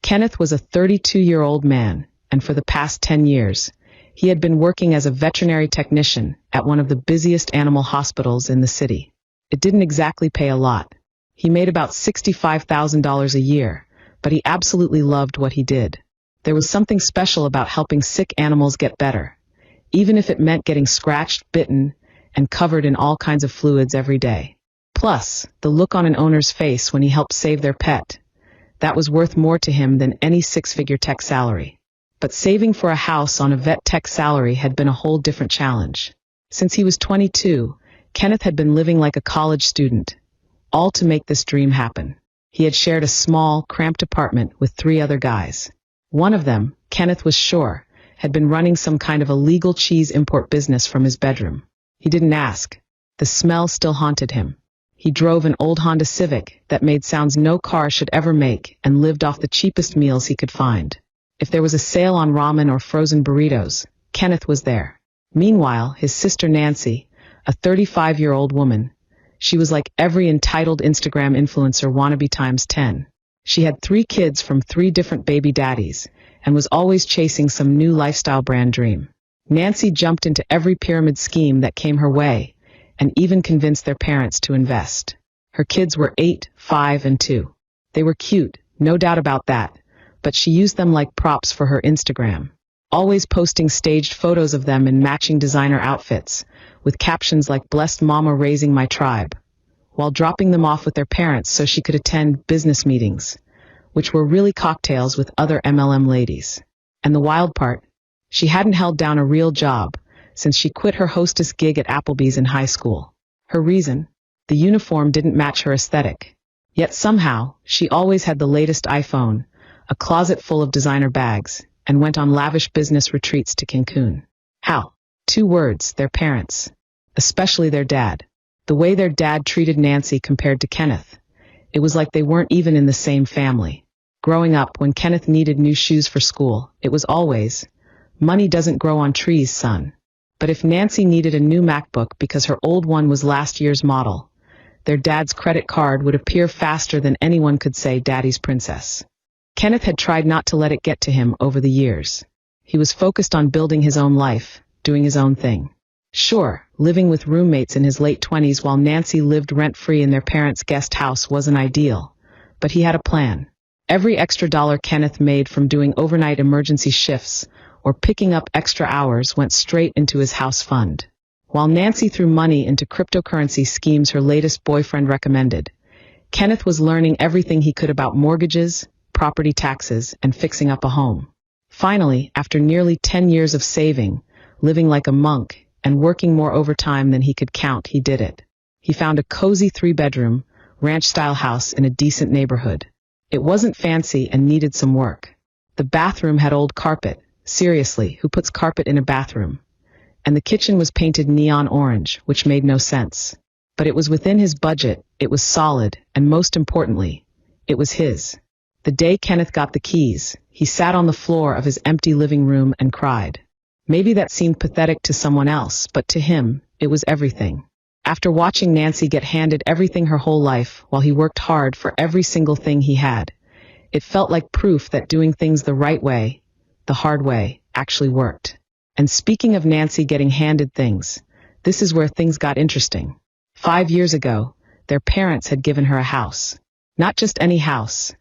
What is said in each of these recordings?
Kenneth was a 32-year-old man, and for the past 10 years, he had been working as a veterinary technician at one of the busiest animal hospitals in the city. It didn't exactly pay a lot. He made about $65,000 a year, but he absolutely loved what he did. There was something special about helping sick animals get better, even if it meant getting scratched, bitten, and covered in all kinds of fluids every day. Plus, the look on an owner's face when he helped save their pet, that was worth more to him than any six-figure tech salary. But saving for a house on a vet tech salary had been a whole different challenge. Since he was 22, Kenneth had been living like a college student, all to make this dream happen. He had shared a small, cramped apartment with 3 other guys. One of them, Kenneth was sure, had been running some kind of illegal cheese import business from his bedroom. He didn't ask. The smell still haunted him. He drove an old Honda Civic that made sounds no car should ever make and lived off the cheapest meals he could find. If there was a sale on ramen or frozen burritos, Kenneth was there. Meanwhile, his sister Nancy, a 35-year-old woman, she was like every entitled Instagram influencer wannabe times 10. She had 3 kids from 3 different baby daddies and was always chasing some new lifestyle brand dream. Nancy jumped into every pyramid scheme that came her way and even convinced their parents to invest. Her kids were 8, 5, and 2. They were cute, no doubt about that, but she used them like props for her Instagram, always posting staged photos of them in matching designer outfits, with captions like "Blessed Mama raising my tribe," while dropping them off with their parents so she could attend business meetings, which were really cocktails with other MLM ladies. And the wild part, she hadn't held down a real job since she quit her hostess gig at Applebee's in high school. Her reason? The uniform didn't match her aesthetic. Yet somehow, she always had the latest iPhone, a closet full of designer bags, and went on lavish business retreats to Cancun. How? 2 words: their parents. Especially their dad. The way their dad treated Nancy compared to Kenneth. It was like they weren't even in the same family. Growing up, when Kenneth needed new shoes for school, it was always, "Money doesn't grow on trees, son." But if Nancy needed a new MacBook because her old one was last year's model, their dad's credit card would appear faster than anyone could say "Daddy's princess." Kenneth had tried not to let it get to him over the years. He was focused on building his own life, doing his own thing. Sure, living with roommates in his late 20s while Nancy lived rent-free in their parents' guest house wasn't ideal, but he had a plan. Every extra dollar Kenneth made from doing overnight emergency shifts or picking up extra hours went straight into his house fund. While Nancy threw money into cryptocurrency schemes her latest boyfriend recommended, Kenneth was learning everything he could about mortgages, property taxes, and fixing up a home. Finally, after nearly 10 years of saving, living like a monk, and working more overtime than he could count, he did it. He found a cozy 3-bedroom, ranch-style house in a decent neighborhood. It wasn't fancy and needed some work. The bathroom had old carpet. Seriously, who puts carpet in a bathroom? And the kitchen was painted neon orange, which made no sense. But it was within his budget, it was solid, and most importantly, it was his. The day Kenneth got the keys, he sat on the floor of his empty living room and cried. Maybe that seemed pathetic to someone else, but to him, it was everything. After watching Nancy get handed everything her whole life while he worked hard for every single thing he had, it felt like proof that doing things the right way, the hard way, actually worked. And speaking of Nancy getting handed things, this is where things got interesting. 5 years ago, their parents had given her a house. Not just any house.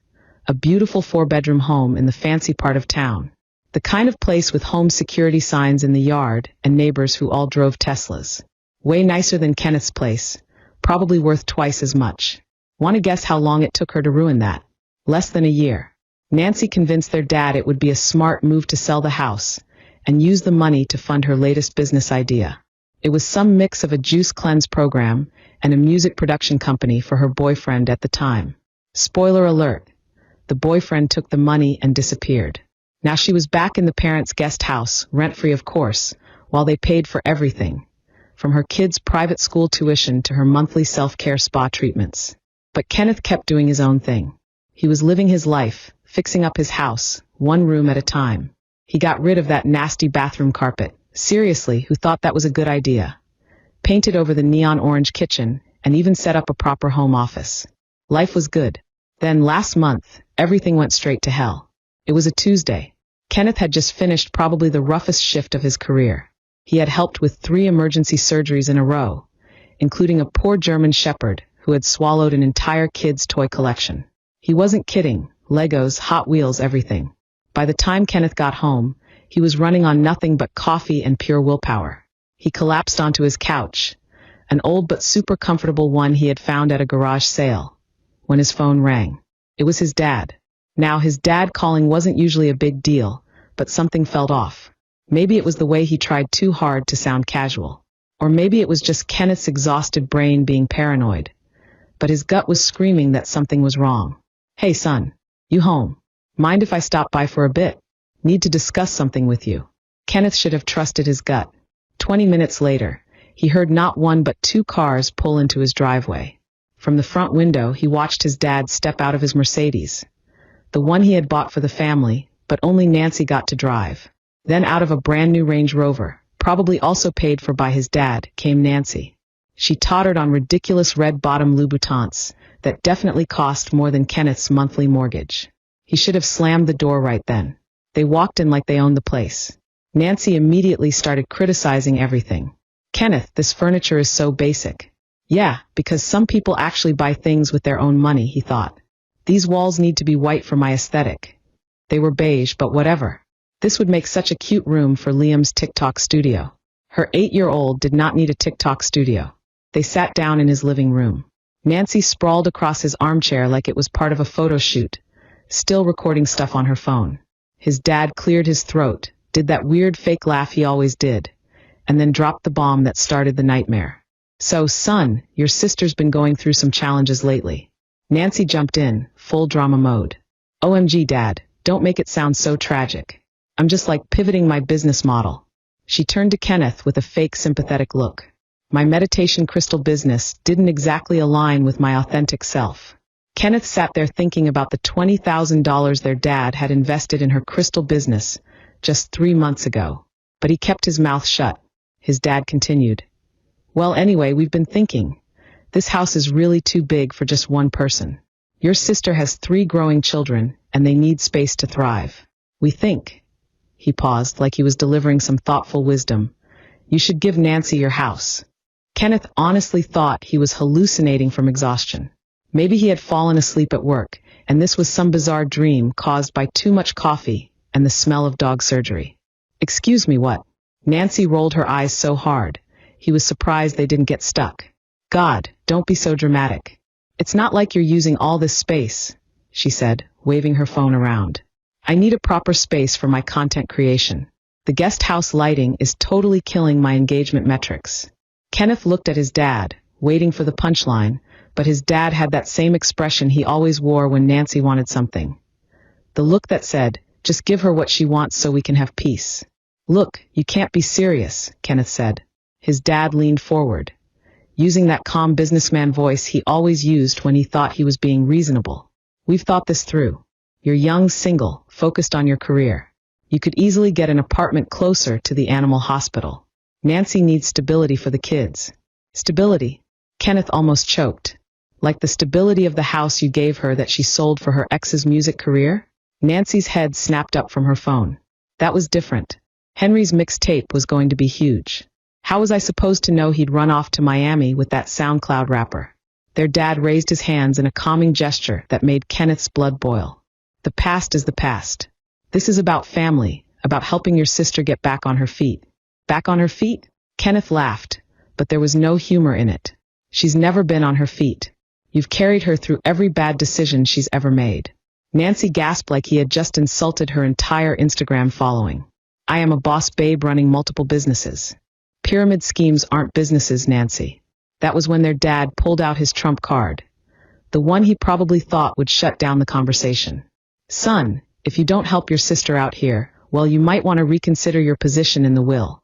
A beautiful 4-bedroom home in the fancy part of town. The kind of place with home security signs in the yard and neighbors who all drove Teslas. Way nicer than Kenneth's place, probably worth twice as much. Want to guess how long it took her to ruin that? Less than a year. Nancy convinced their dad it would be a smart move to sell the house and use the money to fund her latest business idea. It was some mix of a juice cleanse program and a music production company for her boyfriend at the time. Spoiler alert, the boyfriend took the money and disappeared. Now she was back in the parents' guest house, rent-free of course, while they paid for everything, from her kids' private school tuition to her monthly self-care spa treatments. But Kenneth kept doing his own thing. He was living his life, fixing up his house, one room at a time. He got rid of that nasty bathroom carpet. Seriously, who thought that was a good idea? Painted over the neon orange kitchen, and even set up a proper home office. Life was good. Then last month, everything went straight to hell. It was a Tuesday. Kenneth had just finished probably the roughest shift of his career. He had helped with 3 emergency surgeries in a row, including a poor German shepherd who had swallowed an entire kid's toy collection. He wasn't kidding. Legos, Hot Wheels, everything. By the time Kenneth got home, he was running on nothing but coffee and pure willpower. He collapsed onto his couch, an old but super comfortable one he had found at a garage sale, when his phone rang. It was his dad. Now, his dad calling wasn't usually a big deal, but something felt off. Maybe it was the way he tried too hard to sound casual. Or maybe it was just Kenneth's exhausted brain being paranoid. But his gut was screaming that something was wrong. "Hey son, you home? Mind if I stop by for a bit? Need to discuss something with you." Kenneth should have trusted his gut. 20 minutes later, he heard not one but 2 cars pull into his driveway. From the front window, he watched his dad step out of his Mercedes, the one he had bought for the family, but only Nancy got to drive. Then out of a brand new Range Rover, probably also paid for by his dad, came Nancy. She tottered on ridiculous red-bottom Louboutins that definitely cost more than Kenneth's monthly mortgage. He should have slammed the door right then. They walked in like they owned the place. Nancy immediately started criticizing everything. "Kenneth, this furniture is so basic." "Yeah, because some people actually buy things with their own money," he thought. "These walls need to be white for my aesthetic." They were beige, but whatever. This would make such a cute room for Liam's TikTok studio. Her 8-year-old did not need a TikTok studio. They sat down in his living room. Nancy sprawled across his armchair like it was part of a photo shoot, still recording stuff on her phone. His dad cleared his throat, did that weird fake laugh he always did, and then dropped the bomb that started the nightmare. "So, son, your sister's been going through some challenges lately." Nancy jumped in, full drama mode. "OMG, Dad, don't make it sound so tragic. I'm just like pivoting my business model." She turned to Kenneth with a fake sympathetic look. "My meditation crystal business didn't exactly align with my authentic self." Kenneth sat there thinking about the $20,000 their dad had invested in her crystal business just 3 months ago. But he kept his mouth shut. His dad continued. "Well, anyway, we've been thinking. This house is really too big for just one person. Your sister has 3 growing children, and they need space to thrive. We think," he paused like he was delivering some thoughtful wisdom, "you should give Nancy your house." Kenneth honestly thought he was hallucinating from exhaustion. Maybe he had fallen asleep at work, and this was some bizarre dream caused by too much coffee and the smell of dog surgery. "Excuse me, what?" Nancy rolled her eyes so hard, he was surprised they didn't get stuck. "God, don't be so dramatic. It's not like you're using all this space," she said, waving her phone around. "I need a proper space for my content creation. The guest house lighting is totally killing my engagement metrics." Kenneth looked at his dad, waiting for the punchline, but his dad had that same expression he always wore when Nancy wanted something. The look that said, "Just give her what she wants so we can have peace." "Look, you can't be serious," Kenneth said. His dad leaned forward, using that calm businessman voice he always used when he thought he was being reasonable. "We've thought this through. You're young, single, focused on your career. You could easily get an apartment closer to the animal hospital. Nancy needs stability for the kids." "Stability?" Kenneth almost choked. "Like the stability of the house you gave her that she sold for her ex's music career?" Nancy's head snapped up from her phone. "That was different. Henry's mixtape was going to be huge. How was I supposed to know he'd run off to Miami with that SoundCloud rapper?" Their dad raised his hands in a calming gesture that made Kenneth's blood boil. "The past is the past. This is about family, about helping your sister get back on her feet." "Back on her feet?" Kenneth laughed, but there was no humor in it. "She's never been on her feet. You've carried her through every bad decision she's ever made." Nancy gasped like he had just insulted her entire Instagram following. "I am a boss babe running multiple businesses." "Pyramid schemes aren't businesses, Nancy." That was when their dad pulled out his trump card, the one he probably thought would shut down the conversation. "Son, if you don't help your sister out here, well, you might want to reconsider your position in the will."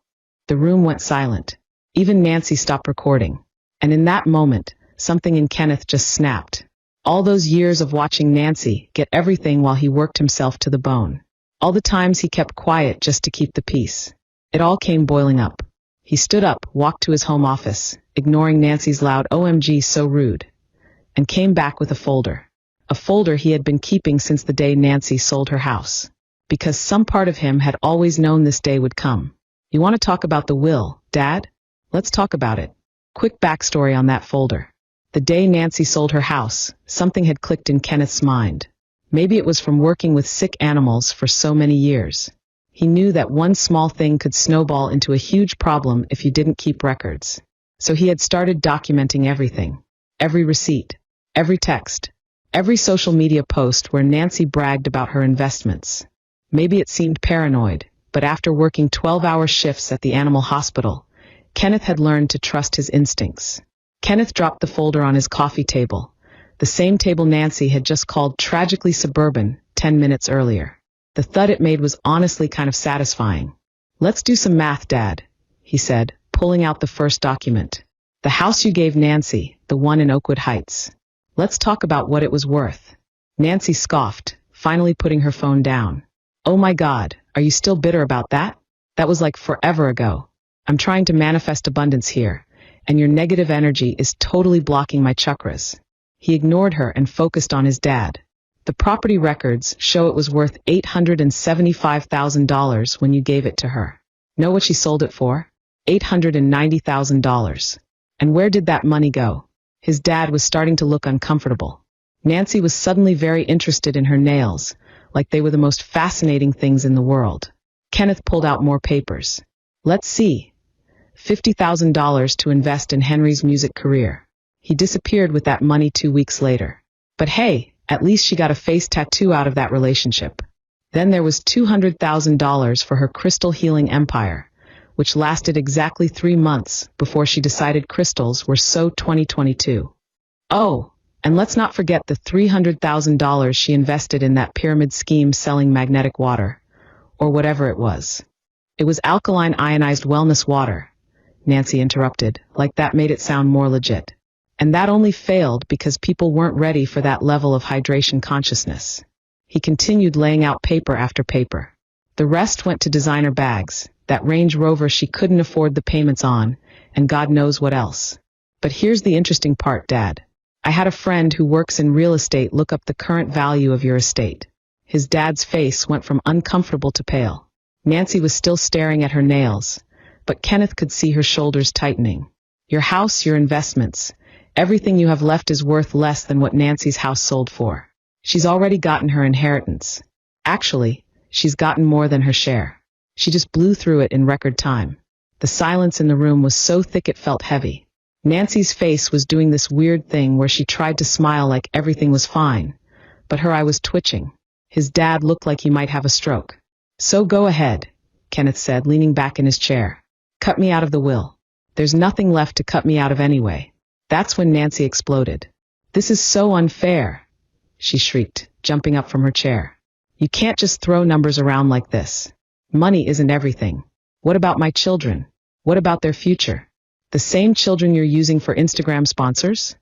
The room went silent. Even Nancy stopped recording. And in that moment, something in Kenneth just snapped. All those years of watching Nancy get everything while he worked himself to the bone. All the times he kept quiet just to keep the peace. It all came boiling up. He stood up, walked to his home office, ignoring Nancy's loud "OMG, so rude," and came back with a folder. a folder he had been keeping since the day Nancy sold her house. Because some part of him had always known this day would come. You want to talk about the will, Dad? Let's talk about it. Quick backstory on that folder. The day Nancy sold her house, something had clicked in Kenneth's mind. Maybe it was from working with sick animals for so many years. He knew that one small thing could snowball into a huge problem if you didn't keep records. So he had started documenting everything. Every receipt, every text, every social media post where Nancy bragged about her investments. Maybe it seemed paranoid, but after working 12-hour shifts at the animal hospital, Kenneth had learned to trust his instincts. Kenneth dropped the folder on his coffee table, the same table Nancy had just called tragically suburban 10 minutes earlier. The thud it made was honestly kind of satisfying. Let's do some math, Dad, he said, pulling out the first document. The house you gave Nancy, the one in Oakwood Heights. Let's talk about what it was worth. Nancy scoffed, finally putting her phone down. Oh my God, are you still bitter about that? That was like forever ago. I'm trying to manifest abundance here, and your negative energy is totally blocking my chakras. He ignored her and focused on his dad. The property records show it was worth $875,000 when you gave it to her. Know what she sold it for? $890,000. And where did that money go? His dad was starting to look uncomfortable. Nancy was suddenly very interested in her nails, like they were the most fascinating things in the world. Kenneth pulled out more papers. Let's see. $50,000 to invest in Henry's music career. He disappeared with that money 2 weeks later. But hey, at least she got a face tattoo out of that relationship. Then there was $200,000 for her crystal healing empire, which lasted exactly 3 months before she decided crystals were so 2022. Oh, and let's not forget the $300,000 she invested in that pyramid scheme selling magnetic water, or whatever it was. It was alkaline ionized wellness water, Nancy interrupted, like that made it sound more legit. And that only failed because people weren't ready for that level of hydration consciousness. He continued laying out paper after paper. The rest went to designer bags, that Range Rover she couldn't afford the payments on, and God knows what else. But here's the interesting part, Dad. I had a friend who works in real estate look up the current value of your estate. His dad's face went from uncomfortable to pale. Nancy was still staring at her nails, but Kenneth could see her shoulders tightening. Your house, your investments, everything you have left is worth less than what Nancy's house sold for. She's already gotten her inheritance. Actually, she's gotten more than her share. She just blew through it in record time. The silence in the room was so thick it felt heavy. Nancy's face was doing this weird thing where she tried to smile like everything was fine, but her eye was twitching. His dad looked like he might have a stroke. So go ahead, Kenneth said, leaning back in his chair. Cut me out of the will. There's nothing left to cut me out of anyway. That's when Nancy exploded. This is so unfair, she shrieked, jumping up from her chair. You can't just throw numbers around like this. Money isn't everything. What about my children? What about their future? The same children you're using for Instagram sponsors?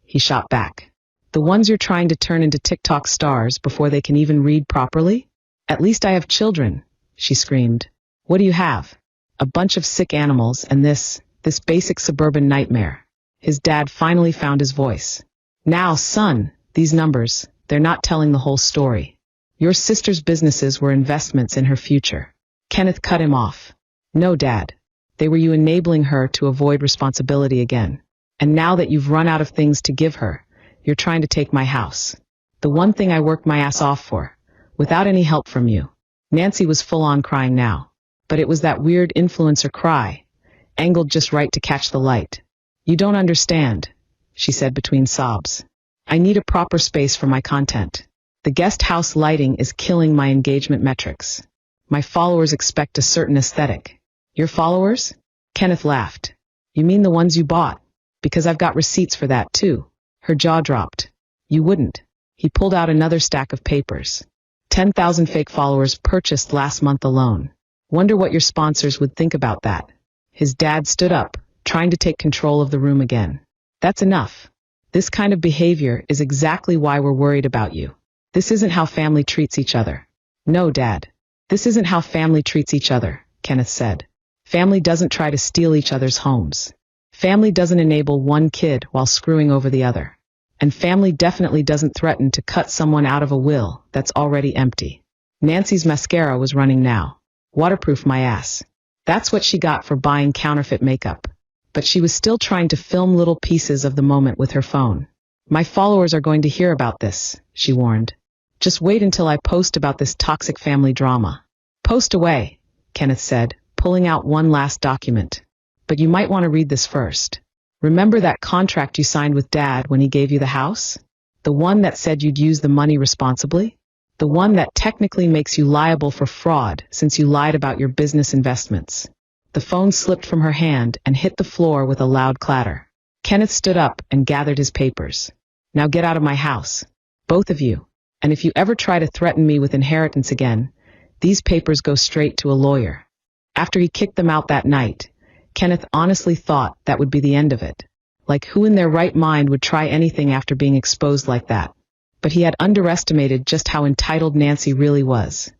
He shot back. The ones you're trying to turn into TikTok stars before they can even read properly? At least I have children, she screamed. What do you have? A bunch of sick animals and this basic suburban nightmare. His dad finally found his voice. Now, son, these numbers, they're not telling the whole story. Your sister's businesses were investments in her future. Kenneth cut him off. No, Dad. They were you enabling her to avoid responsibility again. And now that you've run out of things to give her, you're trying to take my house. The one thing I worked my ass off for, without any help from you. Nancy was full on crying now. But it was that weird influencer cry, angled just right to catch the light. You don't understand, she said between sobs. I need a proper space for my content. The guest house lighting is killing my engagement metrics. My followers expect a certain aesthetic. Your followers? Kenneth laughed. You mean the ones you bought? Because I've got receipts for that too. Her jaw dropped. You wouldn't. He pulled out another stack of papers. 10,000 fake followers purchased last month alone. Wonder what your sponsors would think about that. His dad stood up, trying to take control of the room again. That's enough. This kind of behavior is exactly why we're worried about you. This isn't how family treats each other. No, Dad. This isn't how family treats each other, Kenneth said. Family doesn't try to steal each other's homes. Family doesn't enable one kid while screwing over the other. And family definitely doesn't threaten to cut someone out of a will that's already empty. Nancy's mascara was running now. Waterproof my ass. That's what she got for buying counterfeit makeup. But she was still trying to film little pieces of the moment with her phone. My followers are going to hear about this, she warned. Just wait until I post about this toxic family drama. Post away, Kenneth said, pulling out one last document. But you might want to read this first. Remember that contract you signed with Dad when he gave you the house? The one that said you'd use the money responsibly? The one that technically makes you liable for fraud since you lied about your business investments. The phone slipped from her hand and hit the floor with a loud clatter. Kenneth stood up and gathered his papers. Now get out of my house. Both of you. And if you ever try to threaten me with inheritance again, these papers go straight to a lawyer. After he kicked them out that night, Kenneth honestly thought that would be the end of it. Like, who in their right mind would try anything after being exposed like that? But he had underestimated just how entitled Nancy really was,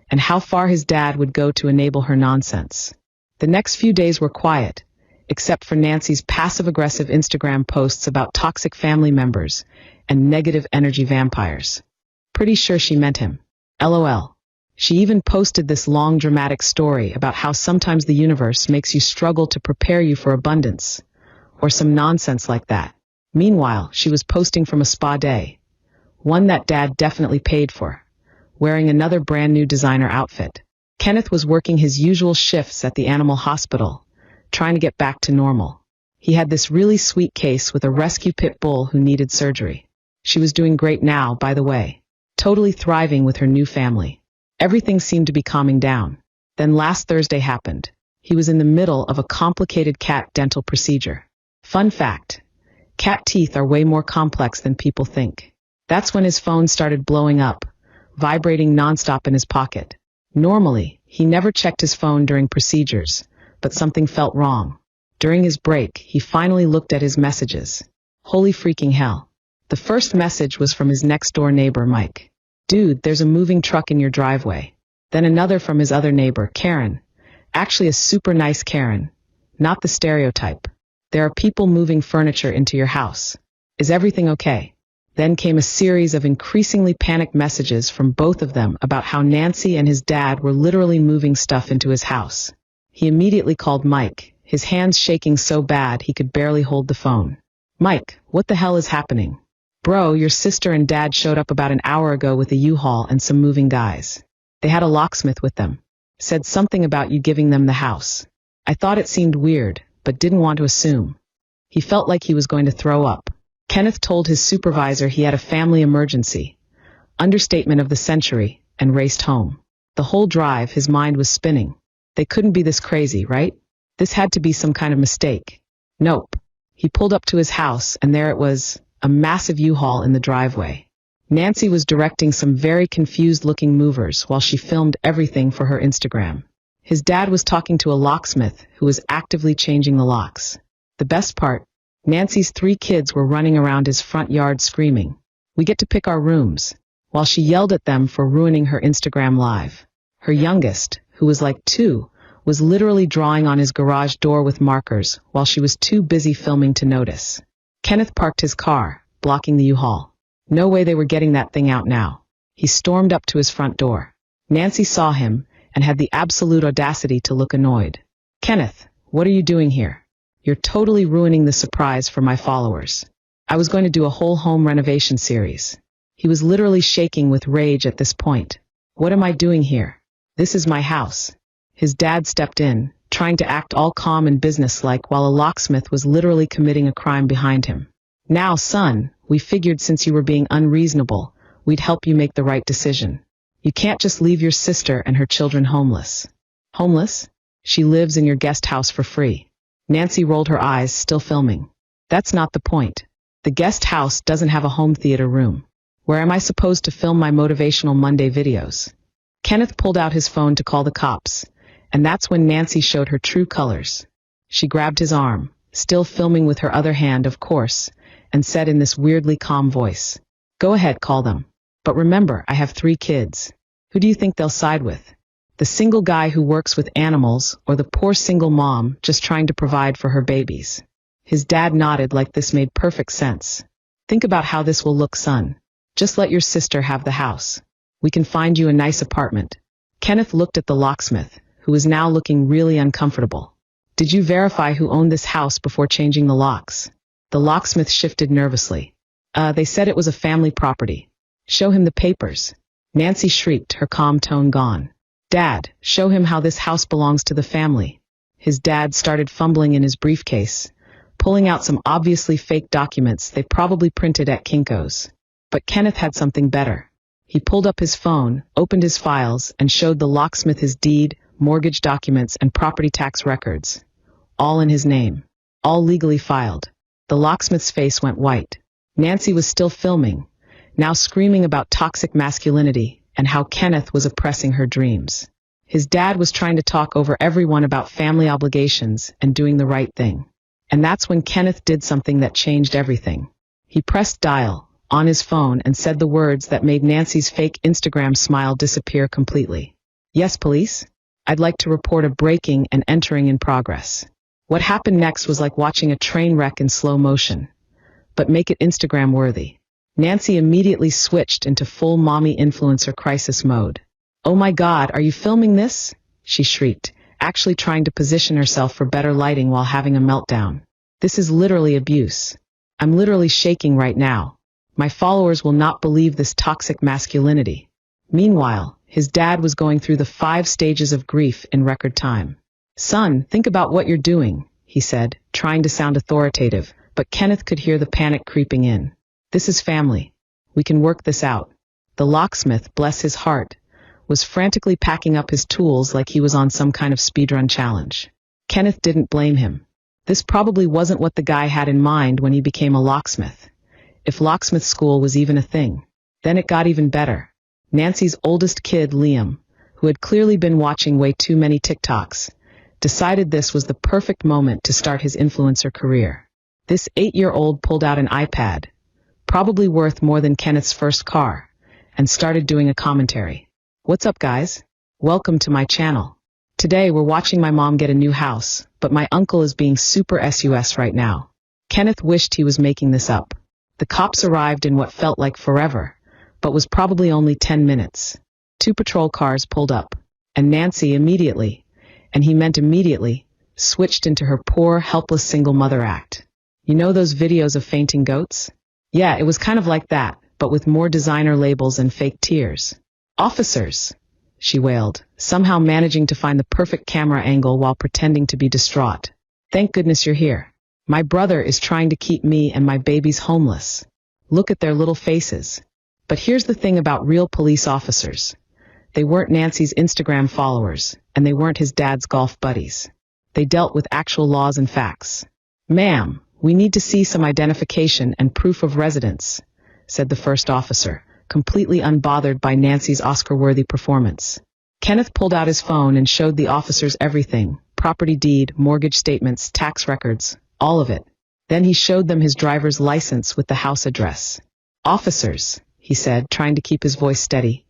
and how far his dad would go to enable her nonsense. The next few days were quiet, except for Nancy's passive-aggressive Instagram posts about toxic family members and negative energy vampires. Pretty sure she meant him. LOL. She even posted this long dramatic story about how sometimes the universe makes you struggle to prepare you for abundance, or some nonsense like that. Meanwhile, she was posting from a spa day, one that Dad definitely paid for, wearing another brand new designer outfit. Kenneth was working his usual shifts at the animal hospital, trying to get back to normal. He had this really sweet case with a rescue pit bull who needed surgery. She was doing great now, by the way, totally thriving with her new family. Everything seemed to be calming down. Then last Thursday happened. He was in the middle of a complicated cat dental procedure. Fun fact, cat teeth are way more complex than people think. That's when his phone started blowing up, vibrating nonstop in his pocket. Normally, he never checked his phone during procedures, but something felt wrong. During his break, he finally looked at his messages. Holy freaking hell. The first message was from his next-door neighbor, Mike. Dude, there's a moving truck in your driveway. Then another from his other neighbor, Karen. Actually a super nice Karen, not the stereotype. There are people moving furniture into your house. Is everything okay? Then came a series of increasingly panicked messages from both of them about how Nancy and his dad were literally moving stuff into his house. He immediately called Mike, his hands shaking so bad he could barely hold the phone. Mike, what the hell is happening? Bro, your sister and dad showed up about an hour ago with a U-Haul and some moving guys. They had a locksmith with them. Said something about you giving them the house. I thought it seemed weird, but didn't want to assume. He felt like he was going to throw up. Kenneth told his supervisor he had a family emergency, understatement of the century, and raced home. The whole drive, his mind was spinning. They couldn't be this crazy, right? This had to be some kind of mistake. Nope. He pulled up to his house, and there it was, a massive U-Haul in the driveway. Nancy was directing some very confused-looking movers while she filmed everything for her Instagram. His dad was talking to a locksmith who was actively changing the locks. The best part, Nancy's 3 kids were running around his front yard screaming, "We get to pick our rooms," while she yelled at them for ruining her Instagram live. Her youngest, who was like 2, was literally drawing on his garage door with markers while she was too busy filming to notice. Kenneth parked his car, blocking the U-Haul. No way they were getting that thing out now. He stormed up to his front door. Nancy saw him and had the absolute audacity to look annoyed. "Kenneth, what are you doing here? You're totally ruining the surprise for my followers. I was going to do a whole home renovation series." He was literally shaking with rage at this point. "What am I doing here? This is my house." His dad stepped in, trying to act all calm and businesslike while a locksmith was literally committing a crime behind him. "Now, son, we figured since you were being unreasonable, we'd help you make the right decision. You can't just leave your sister and her children homeless." "Homeless? She lives in your guest house for free." Nancy rolled her eyes, still filming. "That's not the point. The guest house doesn't have a home theater room. Where am I supposed to film my motivational Monday videos?" Kenneth pulled out his phone to call the cops, and that's when Nancy showed her true colors. She grabbed his arm, still filming with her other hand, of course, and said in this weirdly calm voice, "Go ahead, call them. But remember, I have 3 kids. Who do you think they'll side with? The single guy who works with animals, or the poor single mom just trying to provide for her babies?" His dad nodded like this made perfect sense. Think about how this will look, son. Just let your sister have the house. We can find you a nice apartment. Kenneth looked at the locksmith, who was now looking really uncomfortable. Did you verify who owned this house before changing the locks? The locksmith shifted nervously. They said it was a family property. Show him the papers. Nancy shrieked, her calm tone gone. Dad, show him how this house belongs to the family. His dad started fumbling in his briefcase, pulling out some obviously fake documents they probably printed at Kinko's. But Kenneth had something better. He pulled up his phone, opened his files, and showed the locksmith his deed, mortgage documents, and property tax records. All in his name. All legally filed. The locksmith's face went white. Nancy was still filming, now screaming about toxic masculinity and how Kenneth was oppressing her dreams. His dad was trying to talk over everyone about family obligations and doing the right thing. And that's when Kenneth did something that changed everything. He pressed dial on his phone and said the words that made Nancy's fake Instagram smile disappear completely. Yes, police? I'd like to report a breaking and entering in progress. What happened next was like watching a train wreck in slow motion. But make it Instagram worthy. Nancy immediately switched into full mommy influencer crisis mode. Oh my God, are you filming this? She shrieked, actually trying to position herself for better lighting while having a meltdown. This is literally abuse. I'm literally shaking right now. My followers will not believe this toxic masculinity. Meanwhile, his dad was going through the 5 stages of grief in record time. Son, think about what you're doing, he said, trying to sound authoritative, but Kenneth could hear the panic creeping in. This is family. We can work this out. The locksmith, bless his heart, was frantically packing up his tools like he was on some kind of speedrun challenge. Kenneth didn't blame him. This probably wasn't what the guy had in mind when he became a locksmith. If locksmith school was even a thing. Then it got even better. Nancy's oldest kid, Liam, who had clearly been watching way too many TikToks, decided this was the perfect moment to start his influencer career. This 8-year-old pulled out an iPad, probably worth more than Kenneth's first car, and started doing a commentary. What's up, guys? Welcome to my channel. Today we're watching my mom get a new house, but my uncle is being super sus right now. Kenneth wished he was making this up. The cops arrived in what felt like forever, but was probably only 10 minutes. 2 patrol cars pulled up, and Nancy immediately, and he meant immediately, switched into her poor, helpless single mother act. You know those videos of fainting goats? Yeah, it was kind of like that, but with more designer labels and fake tears. Officers, she wailed, somehow managing to find the perfect camera angle while pretending to be distraught. Thank goodness you're here. My brother is trying to keep me and my babies homeless. Look at their little faces. But here's the thing about real police officers. They weren't Nancy's Instagram followers, and they weren't his dad's golf buddies. They dealt with actual laws and facts. Ma'am, we need to see some identification and proof of residence, said the first officer, completely unbothered by Nancy's Oscar-worthy performance. Kenneth pulled out his phone and showed the officers everything, property deed, mortgage statements, tax records, all of it. Then he showed them his driver's license with the house address. Officers, he said, trying to keep his voice steady.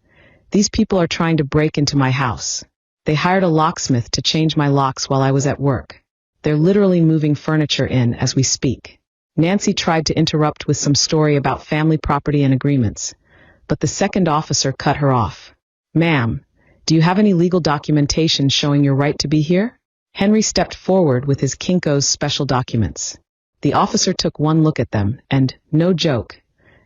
These people are trying to break into my house. They hired a locksmith to change my locks while I was at work. They're literally moving furniture in as we speak. Nancy tried to interrupt with some story about family property and agreements, but the second officer cut her off. Ma'am, do you have any legal documentation showing your right to be here? Henry stepped forward with his Kinko's special documents. The officer took one look at them and, no joke,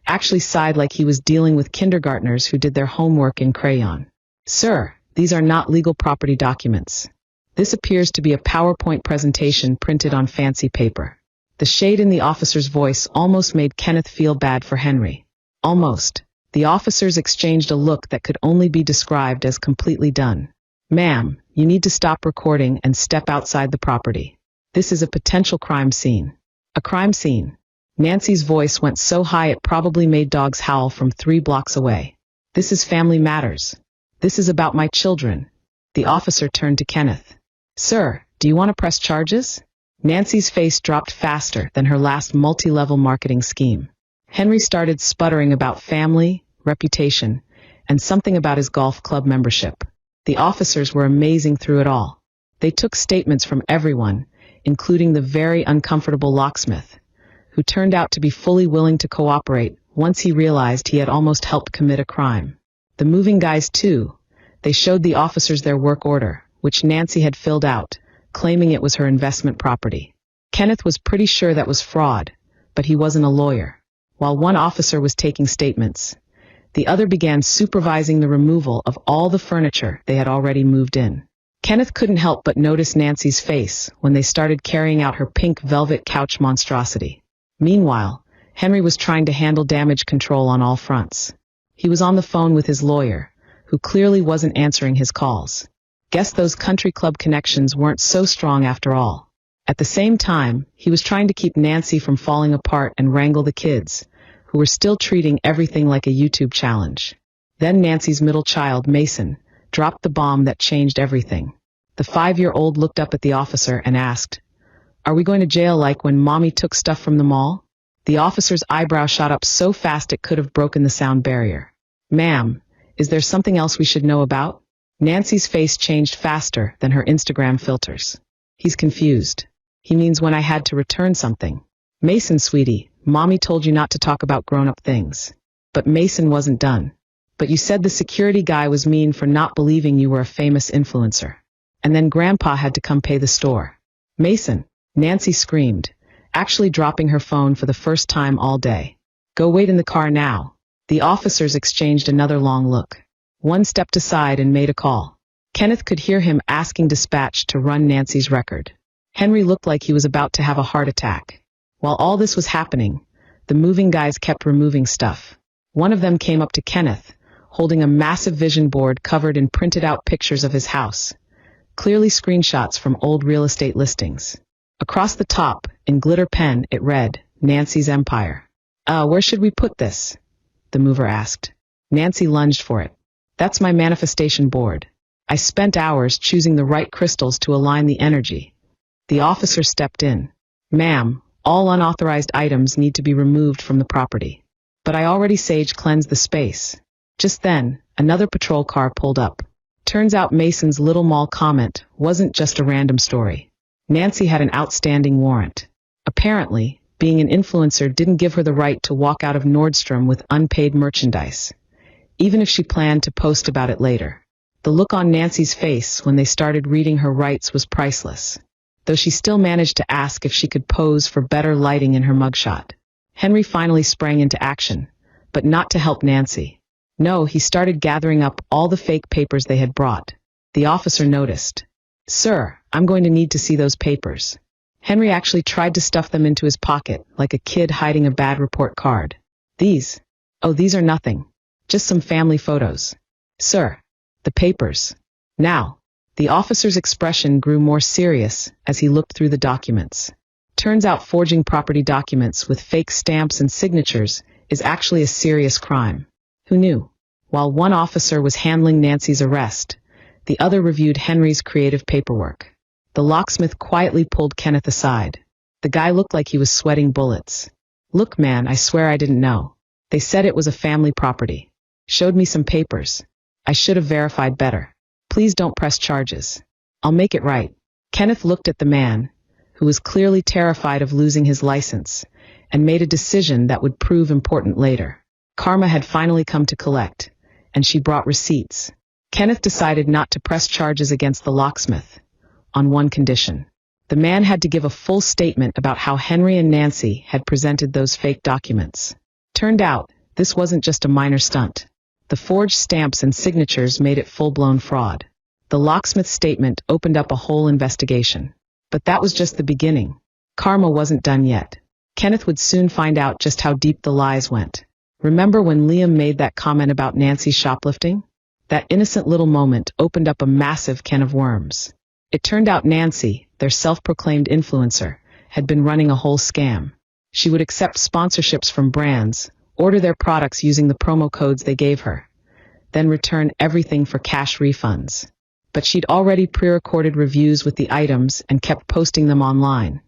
actually sighed like he was dealing with kindergartners who did their homework in crayon. Sir, these are not legal property documents. This appears to be a PowerPoint presentation printed on fancy paper. The shade in the officer's voice almost made Kenneth feel bad for Henry. Almost. The officers exchanged a look that could only be described as completely done. Ma'am, you need to stop recording and step outside the property. This is a potential crime scene. A crime scene. Nancy's voice went so high it probably made dogs howl from 3 blocks away. This is family matters. This is about my children. The officer turned to Kenneth. Sir, do you want to press charges? Nancy's face dropped faster than her last multi-level marketing scheme. Henry started sputtering about family, reputation, and something about his golf club membership. The officers were amazing through it all. They took statements from everyone, including the very uncomfortable locksmith, who turned out to be fully willing to cooperate once he realized he had almost helped commit a crime. The moving guys, too. They showed the officers their work order, which Nancy had filled out, claiming it was her investment property. Kenneth was pretty sure that was fraud, but he wasn't a lawyer. While one officer was taking statements, the other began supervising the removal of all the furniture they had already moved in. Kenneth couldn't help but notice Nancy's face when they started carrying out her pink velvet couch monstrosity. Meanwhile, Henry was trying to handle damage control on all fronts. He was on the phone with his lawyer, who clearly wasn't answering his calls. Guess those country club connections weren't so strong after all. At the same time, he was trying to keep Nancy from falling apart and wrangle the kids, who were still treating everything like a YouTube challenge. Then Nancy's middle child, Mason, dropped the bomb that changed everything. The 5-year-old looked up at the officer and asked, "Are we going to jail like when Mommy took stuff from the mall?" The officer's eyebrow shot up so fast it could have broken the sound barrier. "Ma'am, is there something else we should know about?" Nancy's face changed faster than her Instagram filters. "He's confused. He means when I had to return something." "Mason, sweetie, Mommy told you not to talk about grown-up things." But Mason wasn't done. "But you said the security guy was mean for not believing you were a famous influencer. And then Grandpa had to come pay the store." "Mason," Nancy screamed, actually dropping her phone for the first time all day. "Go wait in the car now." The officers exchanged another long look. One stepped aside and made a call. Kenneth could hear him asking dispatch to run Nancy's record. Henry looked like he was about to have a heart attack. While all this was happening, the moving guys kept removing stuff. One of them came up to Kenneth, holding a massive vision board covered in printed-out pictures of his house, clearly screenshots from old real estate listings. Across the top, in glitter pen, it read, "Nancy's Empire." Where should we put this?" the mover asked. Nancy lunged for it. "That's my manifestation board. I spent hours choosing the right crystals to align the energy." The officer stepped in. "Ma'am, all unauthorized items need to be removed from the property." "But I already sage cleansed the space." Just then, another patrol car pulled up. Turns out Mason's little mall comment wasn't just a random story. Nancy had an outstanding warrant. Apparently, being an influencer didn't give her the right to walk out of Nordstrom with unpaid merchandise, even if she planned to post about it later. The look on Nancy's face when they started reading her rights was priceless, though she still managed to ask if she could pose for better lighting in her mugshot. Henry finally sprang into action, but not to help Nancy. No, he started gathering up all the fake papers they had brought. The officer noticed. "Sir, I'm going to need to see those papers." Henry actually tried to stuff them into his pocket, like a kid hiding a bad report card. "These? Oh, these are nothing. Just some family photos." "Sir, the papers." Now, the officer's expression grew more serious as he looked through the documents. Turns out forging property documents with fake stamps and signatures is actually a serious crime. Who knew? While one officer was handling Nancy's arrest, the other reviewed Henry's creative paperwork. The locksmith quietly pulled Kenneth aside. The guy looked like he was sweating bullets. "Look, man, I swear I didn't know. They said it was a family property. Showed me some papers. I should have verified better. Please don't press charges. I'll make it right." Kenneth looked at the man, who was clearly terrified of losing his license, and made a decision that would prove important later. Karma had finally come to collect, and she brought receipts. Kenneth decided not to press charges against the locksmith, on one condition. The man had to give a full statement about how Henry and Nancy had presented those fake documents. Turned out, this wasn't just a minor stunt. The forged stamps and signatures made it full-blown fraud. The locksmith's statement opened up a whole investigation. But that was just the beginning. Karma wasn't done yet. Kenneth would soon find out just how deep the lies went. Remember when Liam made that comment about Nancy shoplifting? That innocent little moment opened up a massive can of worms. It turned out Nancy, their self-proclaimed influencer, had been running a whole scam. She would accept sponsorships from brands, order their products using the promo codes they gave her, then return everything for cash refunds. But she'd already pre-recorded reviews with the items and kept posting them online,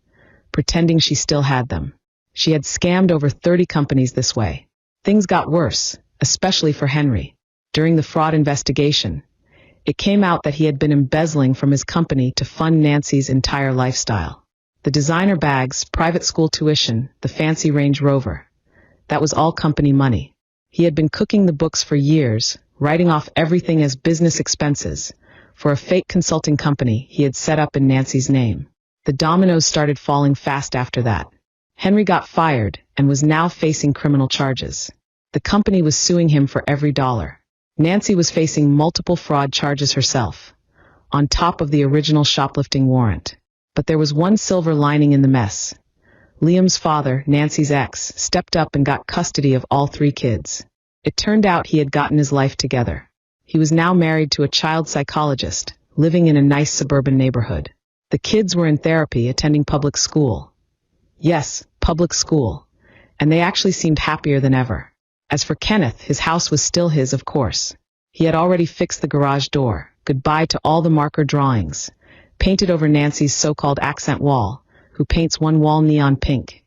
pretending she still had them. She had scammed over 30 companies this way. Things got worse, especially for Henry. During the fraud investigation, it came out that he had been embezzling from his company to fund Nancy's entire lifestyle. The designer bags, private school tuition, the fancy Range Rover. That was all company money. He had been cooking the books for years, writing off everything as business expenses, for a fake consulting company he had set up in Nancy's name. The dominoes started falling fast after that. Henry got fired and was now facing criminal charges. The company was suing him for every dollar. Nancy was facing multiple fraud charges herself, on top of the original shoplifting warrant. But there was one silver lining in the mess. Liam's father, Nancy's ex, stepped up and got custody of all 3 kids. It turned out he had gotten his life together. He was now married to a child psychologist, living in a nice suburban neighborhood. The kids were in therapy, attending public school. Yes, public school. And they actually seemed happier than ever. As for Kenneth, his house was still his, of course. He had already fixed the garage door, goodbye to all the marker drawings, painted over Nancy's so-called accent wall, who paints one wall neon pink,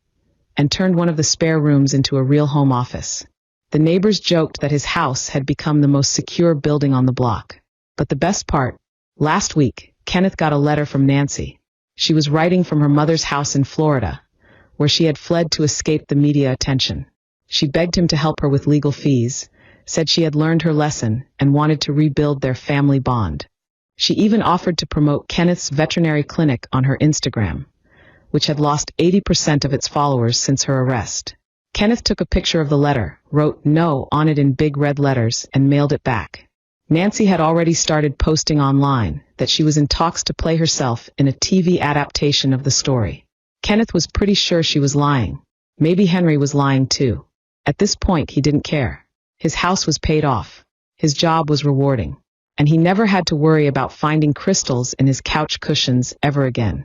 and turned one of the spare rooms into a real home office. The neighbors joked that his house had become the most secure building on the block. But the best part, last week, Kenneth got a letter from Nancy. She was writing from her mother's house in Florida, where she had fled to escape the media attention. She begged him to help her with legal fees, said she had learned her lesson and wanted to rebuild their family bond. She even offered to promote Kenneth's veterinary clinic on her Instagram, which had lost 80% of its followers since her arrest. Kenneth took a picture of the letter, wrote "No" on it in big red letters, and mailed it back. Nancy had already started posting online that she was in talks to play herself in a TV adaptation of the story. Kenneth was pretty sure she was lying. Maybe Henry was lying too. At this point, he didn't care. His house was paid off. His job was rewarding. And he never had to worry about finding crystals in his couch cushions ever again.